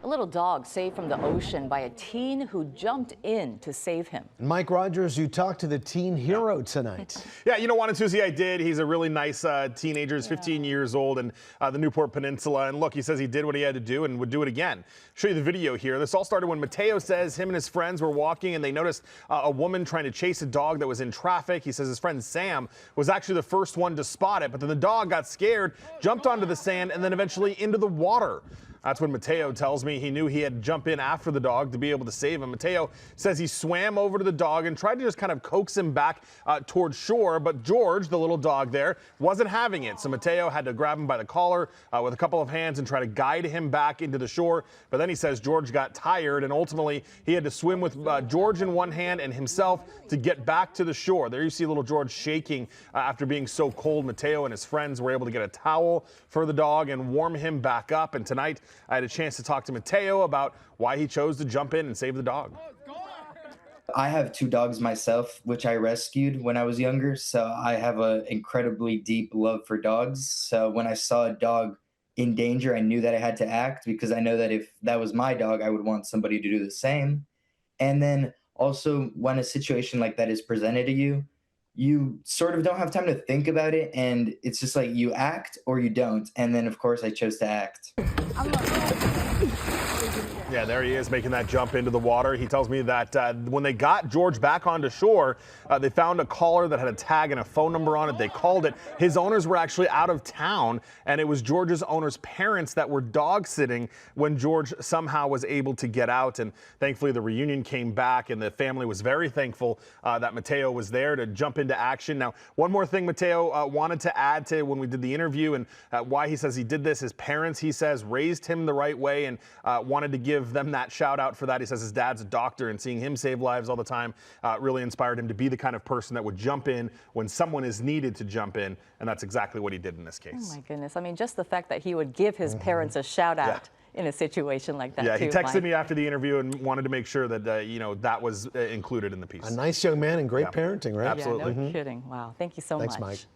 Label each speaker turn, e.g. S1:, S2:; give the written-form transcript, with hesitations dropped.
S1: A little dog saved from the ocean by a teen who jumped in to save him.
S2: Mike Rogers, you talked to the teen hero tonight.
S3: Yeah, you know, Juan and Susie, I did. He's a really nice teenager. He's 15 years old in the Newport Peninsula. And look, he says he did what he had to do and would do it again. Show you the video here. This all started when Mateo says him and his friends were walking and they noticed a woman trying to chase a dog that was in traffic. He says his friend Sam was actually the first one to spot it, but then the dog got scared, jumped onto the sand, and then eventually into the water. That's when Mateo tells me he knew he had to jump in after the dog to be able to save him. Mateo says he swam over to the dog and tried to just kind of coax him back towards shore, but George, the little dog there, wasn't having it. So Mateo had to grab him by the collar with a couple of hands and try to guide him back into the shore. But then he says George got tired and ultimately he had to swim with George in one hand and himself to get back to the shore. There you see little George shaking after being so cold. Mateo and his friends were able to get a towel for the dog and warm him back up. And tonight, I had a chance to talk to Mateo about why he chose to jump in and save the dog.
S4: I have 2 dogs myself, which I rescued when I was younger, so I have an incredibly deep love for dogs. So when I saw a dog in danger, I knew that I had to act because I know that if that was my dog, I would want somebody to do the same. And then also when a situation like that is presented to you, you sort of don't have time to think about it, and it's just like you act or you don't. And then, of course, I chose to act.
S3: Yeah, there he is making that jump into the water. He tells me that when they got George back onto shore, they found a collar that had a tag and a phone number on it. They called it. His owners were actually out of town, and it was George's owner's parents that were dog sitting when George somehow was able to get out. And thankfully, the reunion came back, and the family was very thankful that Mateo was there to jump into action. Now, one more thing Mateo wanted to add to when we did the interview and why he says he did this. His parents, he says, raised him the right way and wanted to give them that shout out for that. He says his dad's a doctor and seeing him save lives all the time really inspired him to be the kind of person that would jump in when someone is needed to jump in. And that's exactly what he did in this case.
S1: Oh my goodness. I mean, just the fact that he would give his parents a shout out in a situation like that.
S3: Yeah,
S1: too,
S3: he texted
S1: Mike.
S3: me after the interview and wanted to make sure that, you know, that was included in the piece.
S2: A nice young man and great parenting, right?
S3: Absolutely.
S1: Yeah, no kidding. Wow. Thank you so much.
S2: Thanks, Mike.